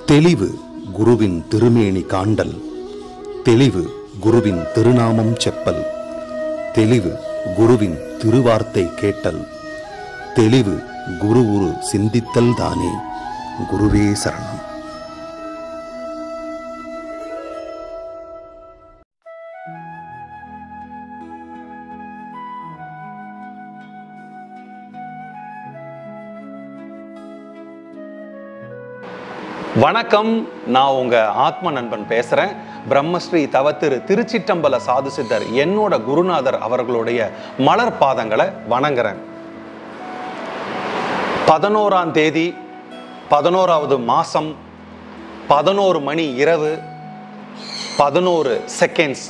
தெளிவு குருவின் திருமேனி காண்டல், தெளிவு குருவின் திருநாமம் செப்பல், தெளிவு குருவின் திருவார்த்தை கேட்டல், தெளிவு குரு உரு சிந்தித்தல் தானே. குருவே சரணம். வணக்கம், நான் உங்க ஆத்ம நண்பன் பேசுறேன். பிரம்மஸ்ரீ தவத்திரு திருச்சிற்றம்பல சாது சித்தர் என்னோட குருநாதர் அவர்களுடைய மலர் பாதங்களை வணங்குறேன். 11ஆம் தேதி 11வது மாசம் 11 மணி இரவு 11 செகண்ட்ஸ்.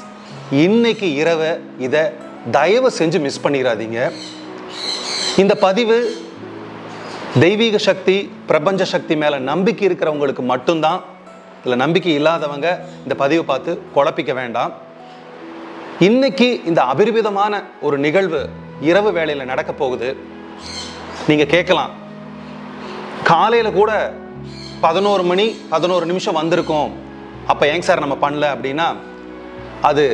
இன்னைக்கு இரவு இதை தயவு செஞ்சு மிஸ் பண்ணிடாதீங்க. இந்த பதிவு தெய்வீக சக்தி, பிரபஞ்ச சக்தி மேலே நம்பிக்கை இருக்கிறவங்களுக்கு மட்டும்தான். இதில் நம்பிக்கை இல்லாதவங்க இந்த பதிவை பார்த்து குழப்பிக்க வேண்டாம். இன்னைக்கு இந்த அபரிவிதமான ஒரு நிகழ்வு இரவு வேளையில் நடக்க போகுது. நீங்கள் கேட்கலாம், காலையில் கூட 11 மணி 11 நிமிஷம் வந்திருக்கோம், அப்போ ஏங்க சார் நம்ம பண்ணல அப்படின்னா, அது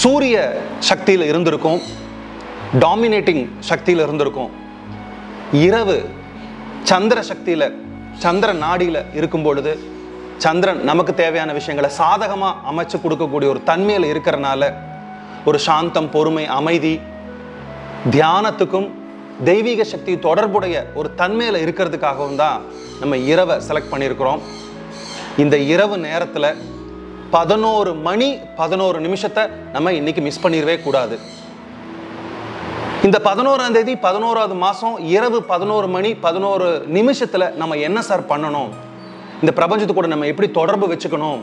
சூரிய சக்தியில் இருந்திருக்கும், டாமினேட்டிங் சக்தியில் இருந்திருக்கும். இரவு சந்திர சக்தியில், சந்திர நாடியில் இருக்கும் பொழுது, சந்திரன் நமக்கு தேவையான விஷயங்களை சாதகமாக அமைச்சு கொடுக்கக்கூடிய ஒரு தன்மையில் இருக்கிறனால, ஒரு சாந்தம், பொறுமை, அமைதி, தியானத்துக்கும் தெய்வீக சக்தி தொடர்புடைய ஒரு தன்மையில் இருக்கிறதுக்காகவும் தான் நம்ம இரவை செலக்ட் பண்ணியிருக்கிறோம். இந்த இரவு நேரத்தில் 11 மணி 11 நிமிஷத்தை நம்ம இன்னைக்கு மிஸ் பண்ணிடவே கூடாது. இந்த 11ஆம் தேதி 11வது மாதம் இரவு 11 மணி 11 நிமிஷத்தில் நம்ம என்ன சார் பண்ணணும், இந்த பிரபஞ்சத்து கூட நம்ம எப்படி தொடர்பு வச்சுக்கணும்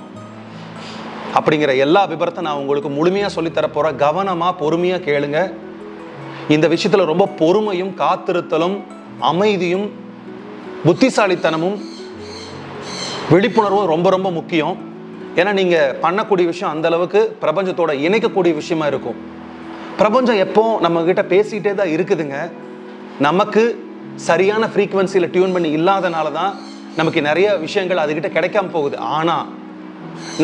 அப்படிங்கிற எல்லா விபரத்தை நான் உங்களுக்கு முழுமையாக சொல்லித்தர போகிறேன். கவனமாக பொறுமையாக கேளுங்க. இந்த விஷயத்தில் ரொம்ப பொறுமையும் காத்திருத்தலும் அமைதியும் புத்திசாலித்தனமும் விழிப்புணர்வும் ரொம்ப ரொம்ப முக்கியம். ஏன்னா நீங்கள் பண்ணக்கூடிய விஷயம் அந்த அளவுக்கு பிரபஞ்சத்தோட இணைக்கக்கூடிய விஷயமா இருக்கும். பிரபஞ்சம் எப்போ நம்ம கிட்ட பேசிகிட்டே தான் இருக்குதுங்க. நமக்கு சரியான ஃப்ரீக்குவன்சியில் டியூன் பண்ணி இல்லாதனால தான் நமக்கு நிறைய விஷயங்கள் அதுகிட்ட கிடைக்காம போகுது. ஆனால்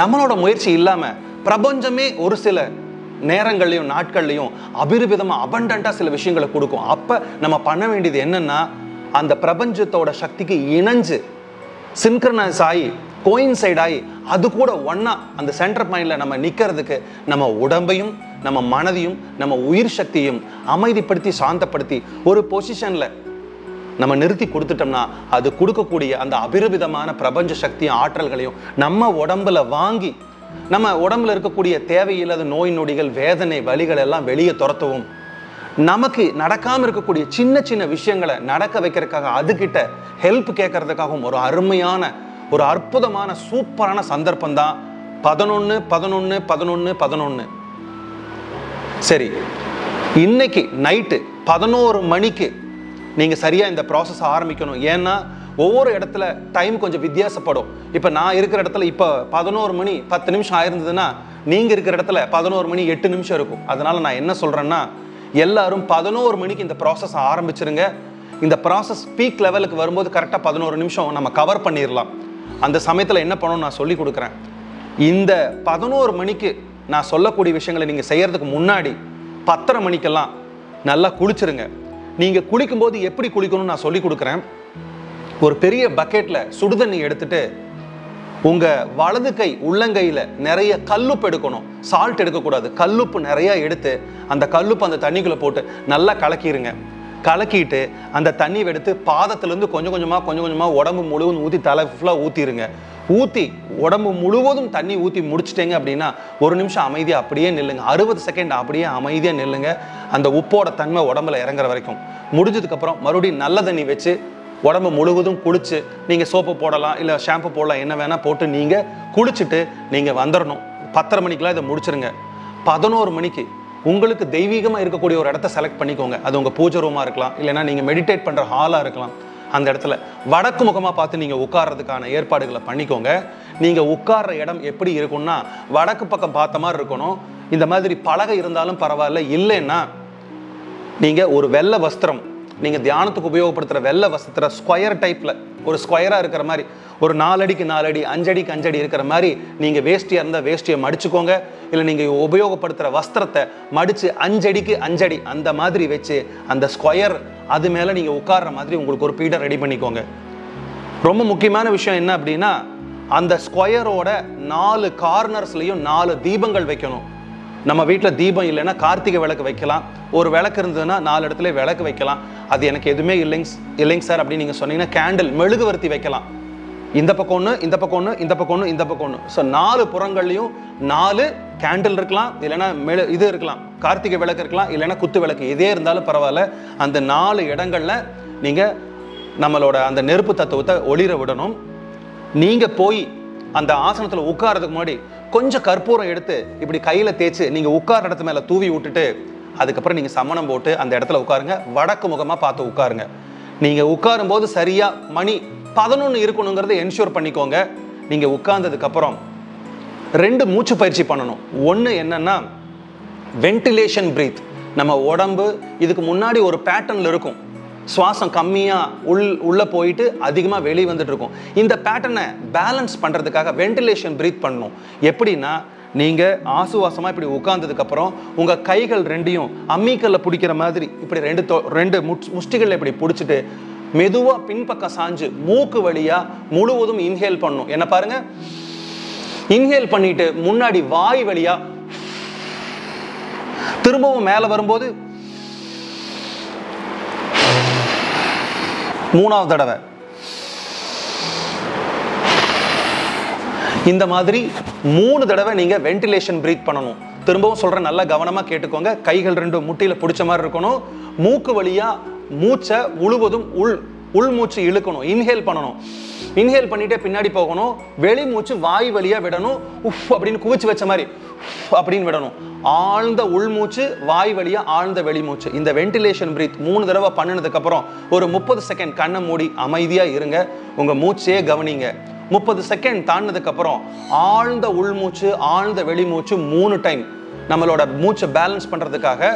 நம்மளோட முயற்சி இல்லாமல் பிரபஞ்சமே ஒரு சில நேரங்கள்லையும் நாட்கள்லையும் அபிரிவிதமாக அபண்டண்ட்டாக சில விஷயங்களை கொடுக்கும். அப்போ நம்ம பண்ண வேண்டியது என்னன்னா, அந்த பிரபஞ்சத்தோட சக்திக்கு இணைஞ்சு சின்க்ரனைஸ் ஆகி கோயின்சைட் ஆகி அது கூட ஒன்றா அந்த சென்டர் பாயிண்டில் நம்ம நிற்கிறதுக்கு நம்ம உடம்பையும் நம்ம மனதையும் நம்ம உயிர் சக்தியும் அமைதிப்படுத்தி சாந்தப்படுத்தி ஒரு பொசிஷனில் நம்ம நிறுத்தி கொடுத்துட்டோம்னா, அது கொடுக்கக்கூடிய அந்த அபிரிவிதமான பிரபஞ்ச சக்தியும் ஆற்றல்களையும் நம்ம உடம்புல வாங்கி நம்ம உடம்புல இருக்கக்கூடிய தேவையில்லாத நோய் நொடிகள், வேதனை, வலிகள் எல்லாம் வெளியே துரத்தவும், நமக்கு நடக்காமல் இருக்கக்கூடிய சின்ன சின்ன விஷயங்களை நடக்க வைக்கிறதுக்காக அதுகிட்ட ஹெல்ப் கேட்கறதுக்காகவும் ஒரு அருமையான ஒரு அற்புதமான சூப்பரான சந்தர்ப்பம் தான் 11-11-11-11. சரி, இன்னைக்கு நைட்டு 11 மணிக்கு நீங்கள் சரியாக இந்த ப்ராசஸ் ஆரம்பிக்கணும். ஏன்னா ஒவ்வொரு இடத்துல டைம் கொஞ்சம் வித்தியாசப்படும். இப்போ நான் இருக்கிற இடத்துல இப்போ 11 மணி 10 நிமிஷம் ஆயிருந்ததுன்னா, நீங்கள் இருக்கிற இடத்துல 11 மணி 8 நிமிஷம் இருக்கும். அதனால் நான் என்ன சொல்கிறேன்னா, எல்லாரும் 11 மணிக்கு இந்த ப்ராசஸ் ஆரம்பிச்சிருங்க. இந்த ப்ராசஸ் பீக் லெவலுக்கு வரும்போது கரெக்டாக 11 நிமிஷம் நம்ம கவர் பண்ணிடலாம். அந்த சமயத்தில் என்ன பண்ணணும்னு நான் சொல்லி கொடுக்குறேன். இந்த 11 மணிக்கு நான் சொல்லக்கூடிய விஷயங்களை நீங்கள் செய்யறதுக்கு முன்னாடி 10:30 மணிக்கெல்லாம் நல்லா குளிச்சிருங்க. நீங்கள் குளிக்கும்போது எப்படி குளிக்கணும்னு நான் சொல்லி கொடுக்குறேன். ஒரு பெரிய பக்கெட்டில் சுடுதண்ணி எடுத்துட்டு உங்கள் வலது கை உள்ளங்கையில் நிறைய கல்லுப்பு எடுக்கணும், சால்ட் எடுக்கக்கூடாது. கல்லுப்பு நிறையா எடுத்து அந்த கல்லுப்பு அந்த தண்ணிக்குள்ளே போட்டு நல்லா கலக்கிடுங்க. கலக்கிட்டு அந்த தண்ணி எடுத்து பாதத்துலேருந்து கொஞ்சம் கொஞ்சமாக உடம்பு முழுவதும் ஊற்றி தலை ஃபுல்லாக ஊற்றிடுங்க. ஊற்றி உடம்பு முழுவதும் தண்ணி ஊற்றி முடிச்சிட்டேங்க அப்படின்னா 1 நிமிஷம் அமைதியாக அப்படியே நில்லுங்க. 60 செகண்ட் அப்படியே அமைதியாக நில்லுங்க, அந்த உப்போட தன்மை உடம்புல இறங்குற வரைக்கும். முடிஞ்சதுக்கப்புறம் மறுபடியும் நல்ல தண்ணி வச்சு உடம்பு முழுவதும் குளிச்சு, நீங்கள் சோப்பு போடலாம், இல்லை ஷாம்பு போடலாம், என்ன வேணால் போட்டு நீங்கள் குளிச்சுட்டு நீங்கள் வந்துடணும். 10:30 மணிக்கெலாம் இதை முடிச்சிருங்க. 11 மணிக்கு உங்களுக்கு தெய்வீகமாக இருக்கக்கூடிய ஒரு இடத்த செலக்ட் பண்ணிக்கோங்க. அது உங்கள் பூஜை ரூமாக இருக்கலாம், இல்லைனா நீங்கள் மெடிடேட் பண்ணுற ஹாலாக இருக்கலாம். அந்த இடத்துல வடக்கு முகமாக பார்த்து நீங்கள் உட்கார்றதுக்கான ஏற்பாடுகளை பண்ணிக்கோங்க. நீங்கள் உட்கார்ற இடம் எப்படி இருக்கும்னா, வடக்கு பக்கம் பார்த்த மாதிரி இருக்கணும். இந்த மாதிரி பலகை இருந்தாலும் பரவாயில்ல, இல்லைன்னா நீங்கள் ஒரு வெள்ளை வஸ்திரம், நீங்கள் தியானத்துக்கு உபயோகப்படுத்துகிற வெள்ளை வஸ்திர ஸ்கொயர் டைப்பில் ஒரு ஸ்கொயராக இருக்கிற மாதிரி, ஒரு 4 அடிக்கு 4 அடி 5 அடிக்கு 5 அடி இருக்கிற மாதிரி நீங்கள் வேஷ்டியாக இருந்தால் வேஷ்டியை மடிச்சுக்கோங்க. இல்லை நீங்கள் உபயோகப்படுத்துகிற வஸ்திரத்தை மடித்து 5 அடிக்கு 5 அடி அந்த மாதிரி வச்சு அந்த ஸ்கொயர் அது மேலே நீங்கள் உட்கார்ற மாதிரி உங்களுக்கு ஒரு பீடை ரெடி பண்ணிக்கோங்க. ரொம்ப முக்கியமான விஷயம் என்ன அப்படின்னா, அந்த ஸ்கொயரோட 4 கார்னர்ஸ்லையும் 4 தீபங்கள் வைக்கணும். நம்ம வீட்டில் தீபம் இல்லைன்னா கார்த்திகை விளக்கு வைக்கலாம். ஒரு விளக்கு இருந்ததுன்னா 4 இடத்துல விளக்கு வைக்கலாம். அது எனக்கு எதுவுமே இல்லைங்க சார் அப்படின்னு நீங்கள் சொன்னீங்கன்னா கேண்டில் மெழுகுவர்த்தி வைக்கலாம். இந்த பக்கம் ஒன்று, இந்த பக்கம் ஒன்று, இந்த பக்கம் ஒன்று, இந்த பக்கம் ஒன்று. ஸோ 4 புறங்கள்லையும் 4 கேண்டில் இருக்கலாம், இல்லைன்னா இது இருக்கலாம், கார்த்திகை விளக்கு இருக்கலாம், இல்லைன்னா குத்து விளக்கு, இதே இருந்தாலும் பரவாயில்ல. அந்த 4 இடங்கள்ல நீங்கள் நம்மளோட அந்த நெருப்பு தத்துவத்தை ஒளிர விடணும். நீங்கள் போய் அந்த ஆசனத்தில் உட்கார்றதுக்கு முன்னாடி கொஞ்சம் கற்பூரம் எடுத்து இப்படி கையில் தேய்ச்சி நீங்கள் உட்கார இடத்து மேலே தூவி விட்டுட்டு அதுக்கப்புறம் நீங்கள் சமணம் போட்டு அந்த இடத்துல உட்காருங்க. வடக்கு முகமாக பார்த்து உட்காருங்க. நீங்கள் உட்காரும்போது சரியாக மணி 11 இருக்கணுங்கிறத என்ஷூர் பண்ணிக்கோங்க. நீங்கள் உட்கார்ந்ததுக்கப்புறம் 2 மூச்சு பயிற்சி பண்ணணும். ஒன்று என்னன்னா வென்டிலேஷன் பிரீத். நம்ம உடம்பு இதுக்கு முன்னாடி ஒரு பேட்டர்னில் இருக்கும். சுவாசம் கம்மியாக உள்ளே போயிட்டு அதிகமாக வெளியே வந்துட்டு இருக்கும். இந்த பேட்டர்னை பேலன்ஸ் பண்ணுறதுக்காக வென்டிலேஷன் பிரீத் பண்ணணும். எப்படின்னா, நீங்கள் ஆசுவாசமாக இப்படி உட்கார்ந்ததுக்கப்புறம் உங்கள் கைகள் 2ஐயும் அம்மிக்கல்ல பிடிக்கிற மாதிரி இப்படி 2 முஷ்டிகளில் இப்படி பிடிச்சிட்டு மெதுவாக பின்பக்கம் சாஞ்சு மூக்கு வழியாக முழுவதும் இன்ஹேல் பண்ணணும். என்ன பாருங்க, இன்ஹேல் பண்ணிட்டு முன்னாடி வாய் வழியாக திரும்பவும் மேலே வரும்போது 3வது தடவை இந்த மாதிரி 3 தடவை நீங்க வென்டிலேஷன் பிரீத் பண்ணணும். திரும்பவும் சொல்றேன், நல்லா கவனமா கேட்டுக்கோங்க. கைகள் 2 முட்டியில பிடிச்ச மாதிரி இருக்கணும். மூக்கு வழியா மூச்சை முழுவதும் உள் மூச்சு இழுக்கணும். இன்ஹேல் பண்ணணும். இன்ஹேல் பண்ணிட்டே பின்னாடி போகணும். வெளி மூச்சு வாய் வழியா விடணும். உஃப் அப்படின்னு குவிச்சு வச்ச மாதிரி அப்படின்னு விடணும். ஆழ்ந்த உள்மூச்சு, வாய் வழியா ஆழ்ந்த வெளிமூச்சு. இந்த வென்டிலேஷன் பிரீத் 3 தடவை பண்ணினதுக்கு அப்புறம் ஒரு 30 செகண்ட் கண்ணை மூடி அமைதியா இருங்க. உங்க மூச்சையே கவனிங்க. 30 செகண்ட் தாண்டினதுக்கு அப்புறம் ஆழ்ந்த உள்மூச்சு, ஆழ்ந்த வெளிமூச்சு 3 டைம் நம்மளோட மூச்சை பேலன்ஸ் பண்றதுக்காக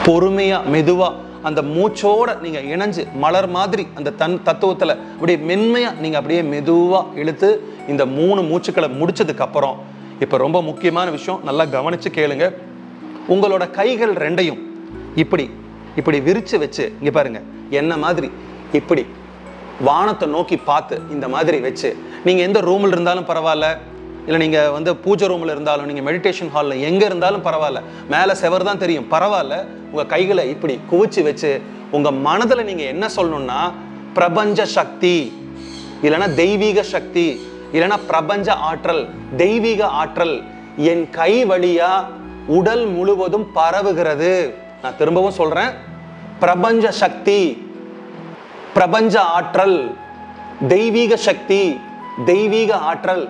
பொறுமையா மெதுவா அந்த மூச்சோட நீங்க இணைஞ்சு மலர் மாதிரி அந்த தத்துவத்துல அப்படியே மென்மையா நீங்க அப்படியே மெதுவா இழுத்து இந்த 3 மூச்சுக்களை முடிச்சதுக்கு அப்புறம் இப்ப ரொம்ப முக்கியமான விஷயம், நல்லா கவனிச்சு கேளுங்க. உங்களோட கைகள் 2ஐயும் இப்படி இப்படி விரிச்சு வச்சு இங்க பாருங்க, என்ன மாதிரி இப்படி வானத்தை நோக்கி பார்த்து இந்த மாதிரி வச்சு நீங்க எந்த ரூம்ல இருந்தாலும் பரவாயில்ல, இல்லை நீங்கள் பூஜை ரூமில் இருந்தாலும், நீங்கள் மெடிடேஷன் ஹாலில் எங்கே இருந்தாலும் பரவாயில்ல, மேலே செவர் தான் தெரியும் பரவாயில்ல, உங்கள் கைகளை இப்படி குவிச்சு வச்சு உங்கள் மனதில் நீங்கள் என்ன சொல்லணும்னா, பிரபஞ்ச சக்தி இல்லைன்னா தெய்வீக சக்தி இல்லைன்னா பிரபஞ்ச ஆற்றல், தெய்வீக ஆற்றல் என் கை வழியா உடல் முழுவதும் பரவுகிறது. நான் திரும்பவும் சொல்றேன், பிரபஞ்ச சக்தி, பிரபஞ்ச ஆற்றல், தெய்வீக சக்தி, தெய்வீக ஆற்றல்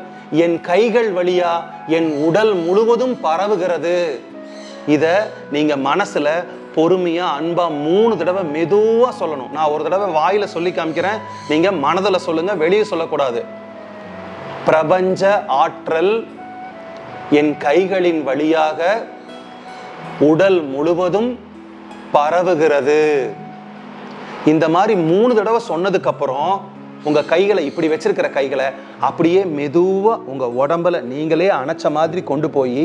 என் கைகள் வழியா என் உடல் முழுவதும் பரவுகிறது. இத நீங்க மனசுல பொறுமையா அன்பா 3 தடவை மெதுவா சொல்லணும். நான் ஒரு தடவை வாயில சொல்லி காமிக்கிறேன், நீங்க மனதுல சொல்லுங்க, வெளியே சொல்லக்கூடாது. பிரபஞ்ச ஆற்றல் என் கைகளின் வழியாக உடல் முழுவதும் பரவுகிறது. இந்த மாதிரி 3 தடவை சொன்னதுக்கு அப்புறம் உங்க கைகளை இப்படி வச்சிருக்கிற கைகளை அப்படியே மெதுவா உங்க உடம்புல நீங்களே அணைச்ச மாதிரி கொண்டு போய்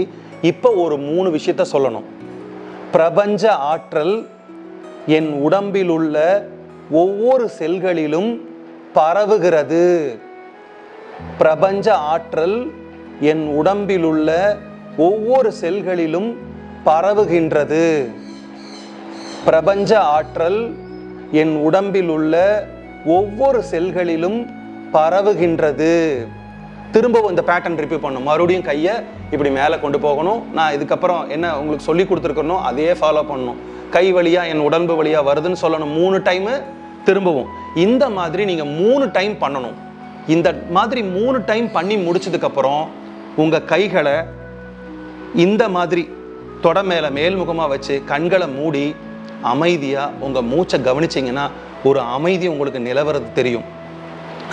இப்ப ஒரு 3 விஷயத்த சொல்லணும். பிரபஞ்ச ஆற்றல் என் உடம்பில் உள்ள ஒவ்வொரு செல்களிலும் பரவுகிறது. பிரபஞ்ச ஆற்றல் என் உடம்பில் உள்ள ஒவ்வொரு செல்களிலும் பரவுகின்றது. பிரபஞ்ச ஆற்றல் என் உடம்பில் உள்ள ஒவ்வொரு செல்களிலும் பரவுகின்றது. திரும்பவும் இந்த பேட்டர்ன் ரிப்பீட் பண்ணணும். மறுபடியும் கையை இப்படி மேலே கொண்டு போகணும். நான் இதுக்கப்புறம் என்ன உங்களுக்கு சொல்லி கொடுத்துருக்கணும் அதையே ஃபாலோ பண்ணணும். கை வழியா என் உடம்பு வழியா வருதுன்னு சொல்லணும் 3 டைமு. திரும்பவும் இந்த மாதிரி நீங்கள் 3 டைம் பண்ணணும். இந்த மாதிரி 3 டைம் பண்ணி முடிச்சதுக்கப்புறம் உங்கள் கைகளை இந்த மாதிரி தொட மேலே மேல்முகமாக வச்சு கண்களை மூடி அமைதியாக உங்கள் மூச்சை கவனிச்சிங்கன்னா ஒரு அமைதி உங்களுக்கு நிலவறது தெரியும்.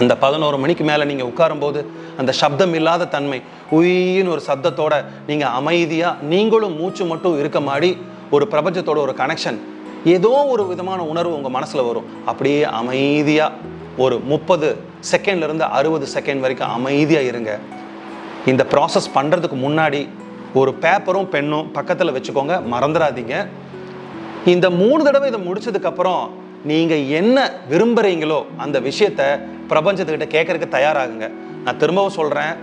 அந்த 11 மணிக்கு மேலே நீங்கள் உட்காரும்போது அந்த சப்தம் இல்லாத தன்மை, உயின்னு ஒரு சப்தத்தோட நீங்கள் அமைதியாக நீங்களும் மூச்சு மட்டும் இருக்க மாதிரி ஒரு பிரபஞ்சத்தோட ஒரு கனெக்ஷன், ஏதோ ஒரு விதமான உணர்வு உங்கள் மனசில் வரும். அப்படியே அமைதியாக ஒரு 30 செகண்ட்லேருந்து 60 செகண்ட் வரைக்கும் அமைதியாக இருங்க. இந்த ப்ராசஸ் பண்ணுறதுக்கு முன்னாடி ஒரு பேப்பரும் பெண்ணும் பக்கத்தில் வச்சுக்கோங்க, மறந்துடாதீங்க. இந்த 3 தடவை இதை முடிச்சதுக்கப்புறம் நீங்கள் என்ன விரும்புகிறீங்களோ அந்த விஷயத்த பிரபஞ்சத்துக்கிட்ட கேட்கறதுக்கு தயாராகுங்க. நான் திரும்பவும் சொல்கிறேன்,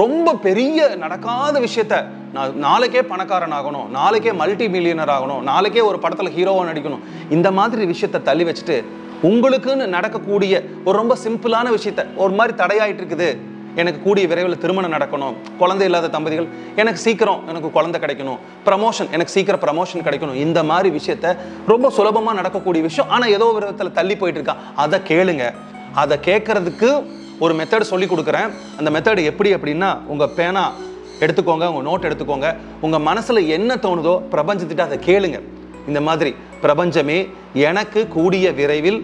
ரொம்ப பெரிய நடக்காத விஷயத்த, நான் நாளைக்கே பணக்காரன் ஆகணும், நாளைக்கே மல்டி மில்லியனர் ஆகணும், நாளைக்கே ஒரு படத்தில் ஹீரோவாக நடிக்கணும், இந்த மாதிரி விஷயத்த தள்ளி வச்சுட்டு உங்களுக்குன்னு நடக்கக்கூடிய ஒரு ரொம்ப சிம்பிளான விஷயத்த, ஒரு மாதிரி தடையாயிட்டு இருக்குது, எனக்கு கூடிய விரைவில் திருமணம் நடக்கணும், குழந்தை இல்லாத தம்பதிகள் எனக்கு சீக்கிரம் எனக்கு குழந்தை கிடைக்கணும், ப்ரமோஷன் எனக்கு சீக்கிரம் ப்ரமோஷன் கிடைக்கணும், இந்த மாதிரி விஷயத்த ரொம்ப சுலபமாக நடக்கக்கூடிய விஷயம், ஆனால் ஏதோ ஒரு விதத்தில் தள்ளி போயிட்டு இருக்கா, அதை கேளுங்க. அதை கேட்கறதுக்கு ஒரு மெத்தட் சொல்லி கொடுக்குறேன். அந்த மெத்தட் எப்படி அப்படின்னா, உங்கள் பேனா எடுத்துக்கோங்க, உங்கள் நோட் எடுத்துக்கோங்க, உங்கள் மனசில் என்ன தோணுதோ பிரபஞ்சத்திட்ட அதை கேளுங்க. இந்த மாதிரி, பிரபஞ்சமே எனக்கு கூடிய விரைவில்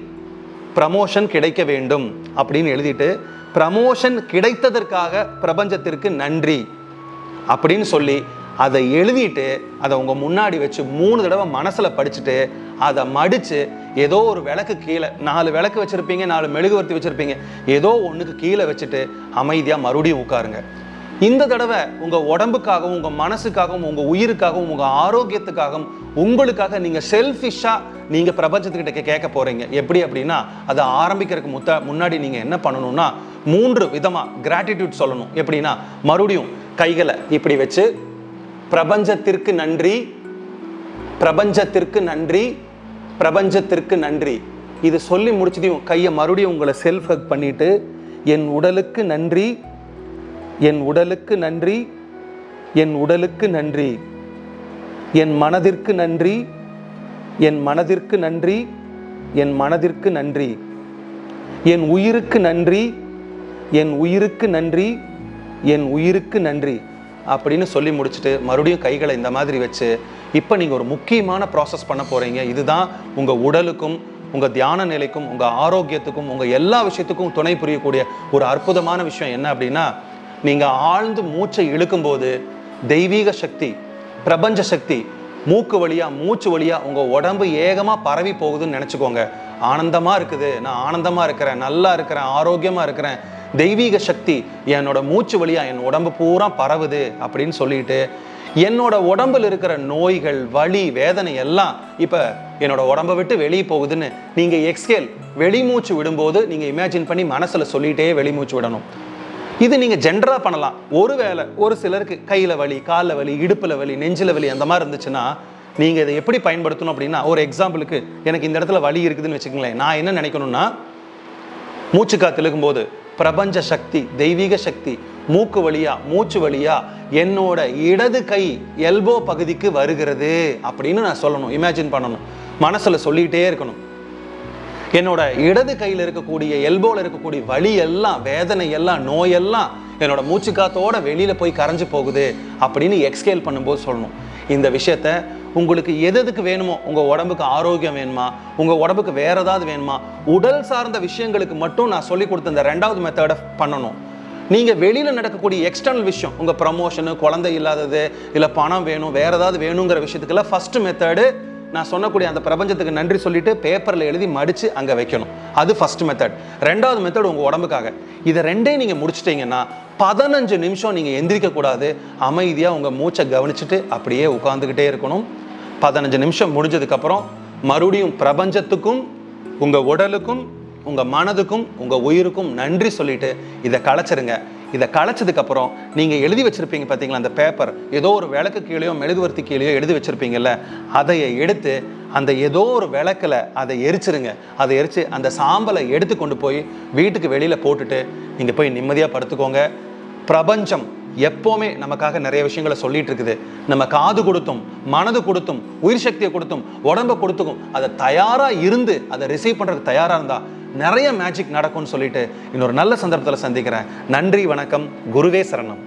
ப்ரமோஷன் கிடைக்க வேண்டும் அப்படின்னு எழுதிட்டு, ப்ரமோஷன் கிடைத்ததற்காக பிரபஞ்சத்திற்கு நன்றி அப்படின்னு சொல்லி அதை எழுதிட்டு அதை உங்கள் முன்னாடி வச்சு 3 தடவை மனசில் படிச்சுட்டு அதை மடித்து ஏதோ ஒரு விளக்கு கீழே, 4 விளக்கு வச்சுருப்பீங்க, 4 மெழுகுவர்த்தி வச்சுருப்பீங்க, ஏதோ ஒன்றுக்கு கீழே வச்சுட்டு அமைதியாக மறுபடியும் உட்காருங்க. இந்த தடவை உங்கள் உடம்புக்காகவும் உங்கள் மனசுக்காகவும் உங்கள் உயிருக்காகவும் உங்கள் ஆரோக்கியத்துக்காகவும் உங்களுக்காக நீங்கள் செல்ஃபிஷாக நீங்கள் பிரபஞ்சத்துக்கிட்ட கேட்க போகிறீங்க. எப்படி அப்படின்னா, அதை ஆரம்பிக்கிறதுக்கு முன்னாடி நீங்கள் என்ன பண்ணணும்னா 3 விதமாக கிராட்டிடியூட் சொல்லணும். எப்படின்னா, மறுபடியும் கைகளை இப்படி வச்சு பிரபஞ்சத்திற்கு நன்றி, பிரபஞ்சத்திற்கு நன்றி, பிரபஞ்சத்திற்கு நன்றி, இது சொல்லி முடிச்சதையும் கையை மறுபடியும் உங்களை செல்ஃப் ஹக் பண்ணிட்டு, என் உடலுக்கு நன்றி, என் உடலுக்கு நன்றி, என் உடலுக்கு நன்றி, என் மனதிற்கு நன்றி, என் மனதிற்கு நன்றி, என் மனதிற்கு நன்றி, என் உயிருக்கு நன்றி, என் உயிருக்கு நன்றி, என் உயிருக்கு நன்றி அப்படின்னு சொல்லி முடிச்சுட்டு மறுபடியும் கைகளை இந்த மாதிரி வச்சு, இப்போ நீங்கள் ஒரு முக்கியமான ப்ராசஸ் பண்ண போகிறீங்க. இதுதான் உங்கள் உடலுக்கும் உங்கள் தியான நிலைக்கும் உங்கள் ஆரோக்கியத்துக்கும் உங்கள் எல்லா விஷயத்துக்கும் துணை புரியக்கூடிய ஒரு அற்புதமான விஷயம். என்ன அப்படின்னா, நீங்கள் ஆழ்ந்து மூச்சை இழுக்கும்போது தெய்வீக சக்தி, பிரபஞ்ச சக்தி மூக்கு வழியா மூச்சு வழியா உங்கள் உடம்பு ஏகமாக பரவி போகுதுன்னு நினச்சிக்கோங்க. ஆனந்தமாக இருக்குது, நான் ஆனந்தமாக இருக்கிறேன், நல்லா இருக்கிறேன், ஆரோக்கியமாக இருக்கிறேன், தெய்வீக சக்தி என்னோட மூச்சு வழியா என் உடம்பு பூரா பரவுது அப்படின்னு சொல்லிட்டு, என்னோட உடம்புல இருக்கிற நோய்கள், வலி, வேதனை எல்லாம் இப்போ என்னோட உடம்பை விட்டு வெளியே போகுதுன்னு நீங்கள் எக்ஸ்கேல் வெளிமூச்சு விடும்போது நீங்கள் இமேஜின் பண்ணி மனசில் சொல்லிகிட்டே வெளிமூச்சு விடணும். இது நீங்கள் ஜென்ரலாக பண்ணலாம். ஒருவேளை ஒரு சிலருக்கு கையில் வலி, காலில் வலி, இடுப்பில் வலி, நெஞ்சில் வலி அந்த மாதிரி இருந்துச்சுன்னா நீங்கள் இதை எப்படி பயன்படுத்தணும் அப்படின்னா, ஒரு எக்ஸாம்பிளுக்கு எனக்கு இந்த இடத்துல வலி இருக்குதுன்னு வச்சுக்கோங்களேன். நான் என்ன நினைக்கணும்னா, மூச்சு காத்து இழுக்கும்போது பிரபஞ்ச சக்தி, தெய்வீக சக்தி மூக்கு வழியா மூச்சு வழியா என்னோட இடது கை எல்போ பகுதிக்கு வருகிறது அப்படின்னு நான் சொல்லணும், இமேஜின் பண்ணணும், மனசில் சொல்லிகிட்டே இருக்கணும். என்னோட இடது கையில் இருக்கக்கூடிய எல்போவில் இருக்கக்கூடிய வலி எல்லாம், வேதனை எல்லாம், நோயெல்லாம் என்னோட மூச்சு காத்தோட வெளியில் போய் கரைஞ்சு போகுது அப்படின்னு எக்ஸ்கேல் பண்ணும்போது சொல்லணும். இந்த விஷயத்த உங்களுக்கு எதுக்கு வேணுமோ, உங்கள் உடம்புக்கு ஆரோக்கியம் வேணுமா, உங்கள் உடம்புக்கு வேறு ஏதாவது வேணுமா, உடல் சார்ந்த விஷயங்களுக்கு மட்டும் நான் சொல்லி கொடுத்த இந்த 2வது மெத்தடை பண்ணணும். நீங்கள் வெளியில் நடக்கக்கூடிய எக்ஸ்டர்னல் விஷயம், உங்கள் ப்ரமோஷனு, குழந்தை இல்லாதது, இல்லை பணம் வேணும், வேறு ஏதாவது வேணுங்கிற விஷயத்துக்கெல்லாம் ஃபஸ்ட்டு மெத்தடு நான் சொன்னக்கூடிய அந்த பிரபஞ்சத்துக்கு நன்றி சொல்லிட்டு பேப்பரில் எழுதி மடித்து அங்கே வைக்கணும். அது ஃபஸ்ட் மெத்தட். 2வது மெத்தட் உங்கள் உடம்புக்காக. இதை 2ஐயும் நீங்கள் முடிச்சிட்டிங்கன்னா 15 நிமிஷம் நீங்கள் எந்திரிக்கக்கூடாது, அமைதியாக உங்கள் மூச்சை கவனிச்சுட்டு அப்படியே உட்காந்துக்கிட்டே இருக்கணும். 15 நிமிஷம் முடிஞ்சதுக்கப்புறம் மறுபடியும் பிரபஞ்சத்துக்கும் உங்கள் உடலுக்கும் உங்கள் மனதுக்கும் உங்கள் உயிருக்கும் நன்றி சொல்லிட்டு இதை களைச்சிருங்க. இதை களைச்சதுக்கப்புறம் நீங்கள் எழுதி வச்சுருப்பீங்க பார்த்தீங்களா அந்த பேப்பர், ஏதோ ஒரு விளக்கு கீழேயோ மெழுகுவர்த்தி கீழேயோ எழுதி வச்சுருப்பீங்கல்ல, அதை எடுத்து அந்த ஏதோ ஒரு விளக்கில் அதை எரிச்சிருங்க. அதை எரித்து அந்த சாம்பலை எடுத்து கொண்டு போய் வீட்டுக்கு வெளியில் போட்டுட்டு நீங்கள் போய் நிம்மதியாக படுத்துக்கோங்க. பிரபஞ்சம் எப்போவுமே நமக்காக நிறைய விஷயங்களை சொல்லிட்டு இருக்குது. நம்ம காது கொடுத்தும், மனது கொடுத்தும், உயிர் சக்தியை கொடுத்தும், உடம்பை கொடுத்துக்கும் அதை தயாராக இருந்து அதை ரிசீவ் பண்ணுறதுக்கு தயாராக இருந்தால் நிறைய மேஜிக் நடக்கும்னு சொல்லிட்டு இன்னொரு நல்ல சந்தர்ப்பத்தில் சந்திக்கிறேன். நன்றி, வணக்கம், குருவே சரணம்.